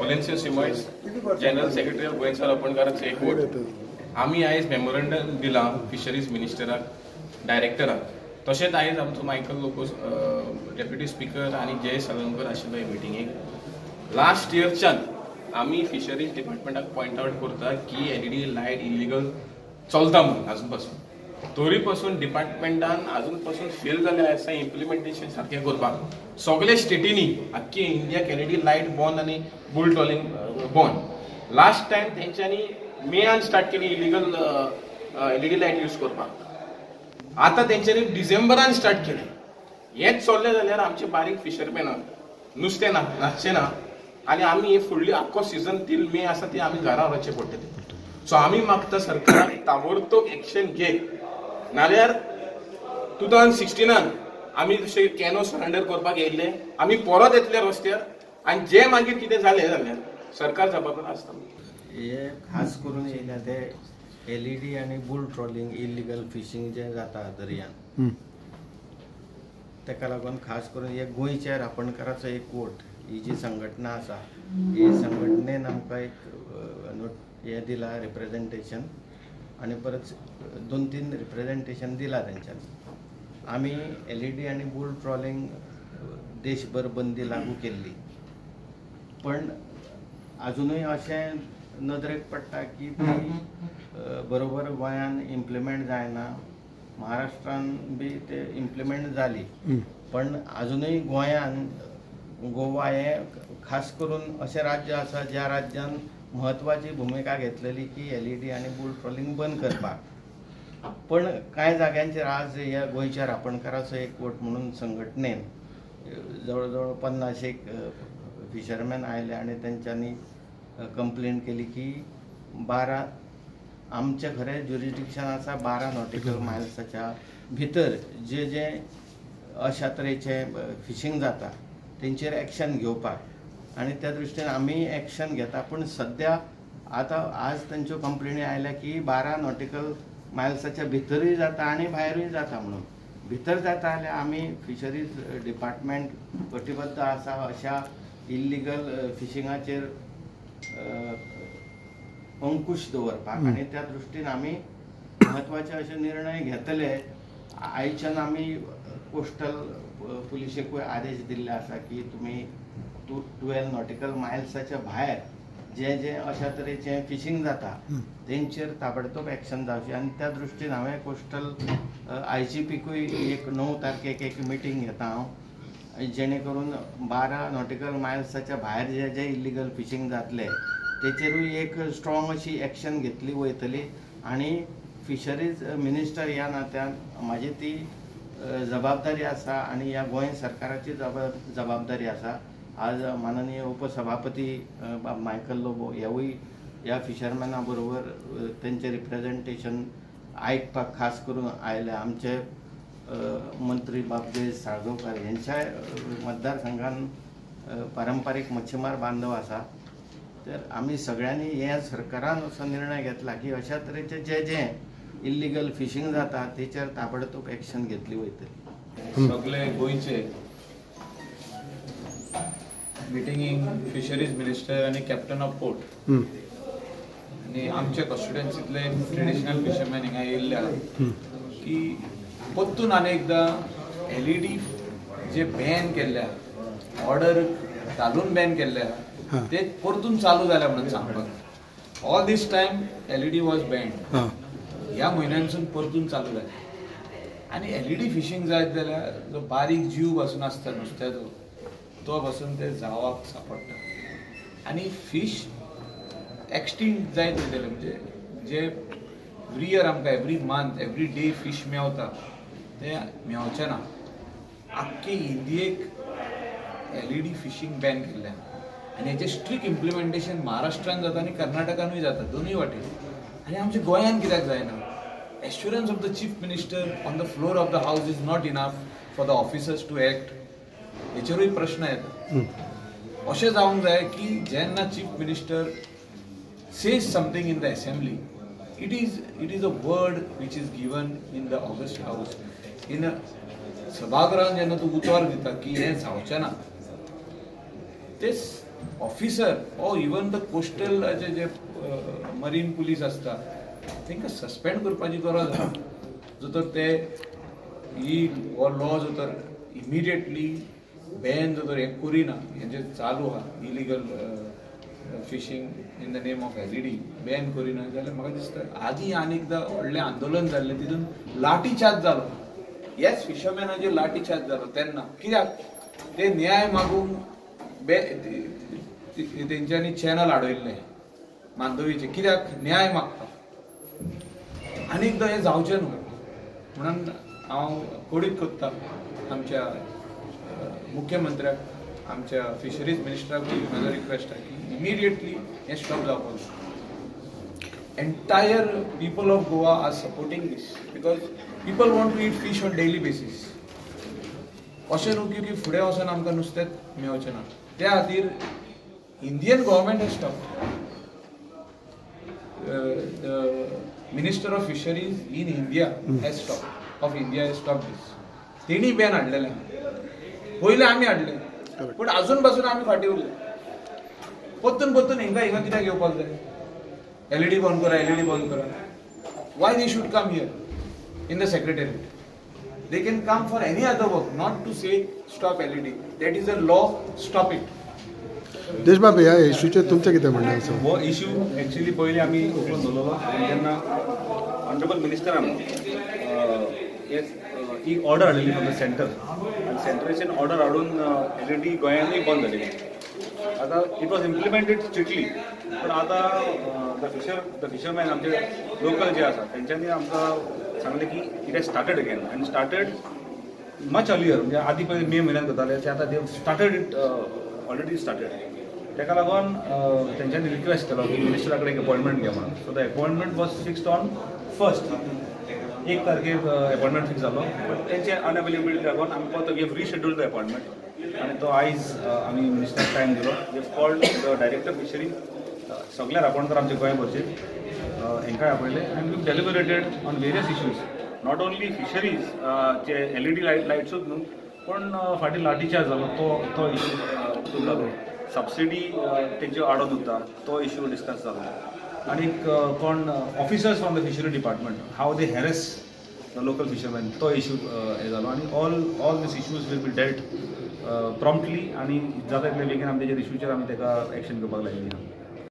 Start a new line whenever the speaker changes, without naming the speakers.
Laurencio Simoes, general secretary of गोयंचा अपणकाराचो एक वोट. आम्ही आयज मेमोरंडम दिला फिशरीज मिनिस्टराक, डायरेक्टराक. तशेंच आयज आमचो मायकल लोकोस डेप्युटी स्पीकर आणि जय साळुंकर आशिल्लो मिटिंगेक. लास्ट इयरच्यान आम्ही फिशरीज डिपार्टमेंटाक पॉइंट आउट करता की LED लायट इलिगल चलता म्हणून अजून पासून. तरी पासून डिपार्टमेंटान अजून पासून फेल जाले आसा इम्प्लिमेंटेशन सारखें करपाक. सगळे स्टेटीनी आख्खी इंडियाक LED लायट बंद आणि बुल ट्रॉलिंग बंद. लास्ट टाइम तेंच्यांनी मेयान स्टार्ट केली इलिगल LED लायट यूज करपाक. आता तेंच्यांनी डिसेंबरान स्टार्ट केले. हेच चल्ले जाल्यार आमचे बारीक फिशरमॅनाक नुस्तें नासचें ना आणि आमी हे फुडली आख्खो सीझन टील मे आसा ती आमी घरा व्हरचे पडटले. सो आमी मागता सरकारान ताबडतोब एक्शन घे, नाल्यार 2016 आमी जशे कॅनो सरेंडर करपाक येयल्ले आमी परत येतले रस्त्यार आणि जे मागीर कितें जालें जाल्यार सरकार जबाबदार आसता.
हे खास करून येयल्या ते LED आणि बुल ट्रॉलिंग इलिगल फिशिंग जे जाता दर्यान, तेका लागून खास करून हे गोंयच्या रापणकाराचो एक वोट ही जी संघटना आसा, ही संघटनेन आमकां एक हे दिला रिप्रेझेंटेशन आणि परत 2-3 रिप्रेझेंटेशन दिला तेंच्यांनी. आमी LED आणि बुल ट्रॉलिंग देशभर बंदी लागू केल्ली, पण अजूनय अशें नदरेक पडटा की ती बरोबर गोंयान इम्प्लिमेंट जायना. महाराष्ट्रान बी ते इम्प्लिमेंट जाली, पण अजूनय गोंयान गोवा हे खास करून अशें राज्य आसा ज्या राज्यान महत्वाची भूमिका घेतलेली की LED आणि बुल ट्रॉलिंग बंद करपाक. पण कांय जाग्यांचेर आज ह्या गोंयच्या रापणकाराचो एक वोट म्हणून संघटनेन जवळ 50 फिशरमॅन आयले आणि तेंच्यांनी कंप्लेंट केली की 12 आमचे खरें ज्युरिडिक्शन आसा 12 नॉटिकल मायल्साच्या भितर जे अशा तरेचे फिशिंग जाता तेंचेर एक्शन घेवपाक. आणि त्या दृश्टीन आमी एक्शन घेता, पण सध्या आता आज तेंच्यो कंप्लेनी आयल्या की 12 नॉटिकल मायल्साच्या भितरूय जाता आणि भायरूय जाता म्हणून. भितर जाता जाल्यार आमी फिशरीज डिपार्टमेंट कटिबद्ध आसा अशा इल्लिगल फिशिंगाचेर अंकुश दवरपाक आणि त्या दृश्टीन आमी महत्वाचे असे निर्णय घेतले. आयच्यान आमी कोस्टल पुलिशेकूय आदेश दिल्ले आसा की तुमी 12 नॉटिकल मायल्साच्या भायर जे अशा तरेचे फिशिंग जाता तेंचेर ताबडतोब एक्शन जावची. आणि त्या दृश्टीन हांवें कोस्टल IGPकूय एक 9 तारखेक एक मिटींग घेता हांव, जेणे करून 12 नॉटिकल मायल्साच्या भायर जे इल्लिगल फिशिंग जातले तेचेरूय एक स्ट्रॉंग अशी एक्शन घेतली वयतली. आणि फिशरीज मिनिस्टर ह्या नात्यान म्हाजी ती जबाबदारी आसा आणि ह्या गोंय सरकाराची जबाबदारी आसा. आज माननीय उपसभापती मायकल लोबो हेवूय ह्या फिशरमॅना बरोबर तेंचे रिप्रेझेंटेशन आयकपाक खास करून आयले. आमचे मंत्री बाबदेव साळगांवकर यांच्या मतदारसंघान पारंपारीक मच्छीमार बांधव आसा. तर आमी सगळ्यांनी हे सरकारान असो निर्णय घेतला की अशा तरेचे जे इल्लिगल फिशिंग जाता तेचेर ताबडतोब एक्शन घेतली वयतली.
सगळे गोंयचे मिटिंगेक फिशरीज मिनिस्टर आणि कॅप्टन ऑफ पोर्ट आणि आमच्या कॉन्स्टिट्युएन्सीतले ट्रेडिशनल फिशरमॅन हिंगा येयल्ले आहात की परतून आनी एकदा LED जे बॅन केल्ले आहा, ऑर्डर घालून बॅन केल्ले आहा, ते परतून चालू जाल्या म्हणून सांगपाक. All these time LED was band. ह्या म्हयन्यानसून परतून चालू जालें. आणि LED फिशिंग जायत जाल्यार जो बारीक जीव पासून आसता नुस्त्याचो तो पासून ते जावाक सापडटा आणि फिश एक्सटिंक्ट जायत वयतले. म्हणजे जे एवरी इयर आमकां every month every day fish Mewat ते मेवचे ना. आख्खे इंडियेक LED फिशिंग बॅन केल्लें आणि हेचे स्ट्रिक्ट इम्प्लिमेंटेशन महाराष्ट्रान जाता आणि कर्नाटकानूय जाता, दोनूय वाटेन. आणि आमच्या गोंयान कित्याक जायना? Assurance of the chief minister on the floor of the house is not enough for the officers to act. हेचेरूय प्रश्न येता. अशें जावंक जाय की जेन्ना chief minister says something in the assembly, it is a word which is given in the August House. In सभागृहान जेन्ना तूं उतर दिता की हें जावचें ना, ते ऑफिसर ओ इवन द कोस्टल जे मरीन पुलीस असता तांकां सस्पेंड करपाची गरज आसा जो तर ते ही हो लॉ जो तर इमिडिएटली बॅन जो तर हे करिना हे जे चालू आहा illegal fishing in the name of LED ban करिना जाल्यार म्हाका दिसता आदी आनीकदा व्हडलें आंदोलन जाल्लें तितून लाठी चार्ज जालो ह्याच फिशरमॅनाचेर लाठी चार्ज जालो तेन्ना कित्याक ते न्याय मागूंक तेंच्यांनी चॅनल आडयल्लें मांदोळीचे कित्याक न्याय मागता आनीकदा हें जावचें न्हू म्हणून हांव कोडीत कोत्ता आमच्या मुख्यमंत्र्याक आमच्या फिशरीज मिनिस्टराकूय म्हाजो रिक्वेस्ट आसा की इमिडिएटली हें स्टॉप जावपाक जाय entire people of Goa are supporting this because people want to eat fish on daily basis अशें न्हू की फुडें वचून आमकां नुस्तेंच मेळचें ना त्या खातीर Indian government has stop minister of fisheries in India has stop of India has stop this तेणी बॅन हाडलेलें पयलें आमी हाडलें पूण अजून पासून आमी फाटीं उरले परतून हिंगा कित्याक येवपाक जाय LED बंद करा LED बंद करा why they should come here in the secretariat they can come for any other work not to say stop LED that is a law stop it
देशबाब ह्या इश्यूचेर तुमचें कितें म्हणणें आसा
हो इश्यू एक्चुअली पयलीं आमी उखलून दवरलो तेन्ना ऑनरेबल मिनिस्टरान ही ऑर्डर हाडिल्ली फ्रॉम द सेंटर आनी सेंटराच्यान ऑर्डर हाडून LED गोंयांतूय बंद जाली आतां इट वॉज इम्प्लिमेंटेड स्ट्रिक्टली पण आतां द फिशरमॅन आमचे लोकल जे आसा तेंच्यांनी आमकां सांगलें की इट हॅज स्टार्टेड अगेन आनी स्टार्टेड मच अर्लियर म्हणजे आदी पयलीं मे म्हयन्यात करताले ते आतां they started it already started तेका लागून तेंच्यांनी रिक्वेस्ट केलो की मिनिस्टरा कडेन एक अपॉयंटमेंट घे म्हणून so the appointment was fixed on 1st 1 तारखेर अपॉयंटमेंट फिक्स जालो बट तेंचे अनअवेलेबिलिटी लागून आमी परत we have rescheduled the appointment आनी तो आयज आमी मिनिस्टराक टायम दिलो we have called the director fishery सगळ्या राखणदार आमचे गोंयभरचे हेंकाय आपयले आनी we deliberated on various issues not only fisheries जे LED लायट्सूच न्हू पण फाटीं लाठी चार्ज जालो तो इश्यू जालो सबसिडी तेंच्यो आडोन उरता तो इश्यू डिस्कस जालो आनीक कोण officers from the fishery department how they harass the local fisherman तो इश्यू हे जालो आनी all this issues will be dealt promptly आनी जाता तितले बेगीन आमी तेजेर इश्यूचेर आमी तेका एक्शन करपाक लायिल्ली आहा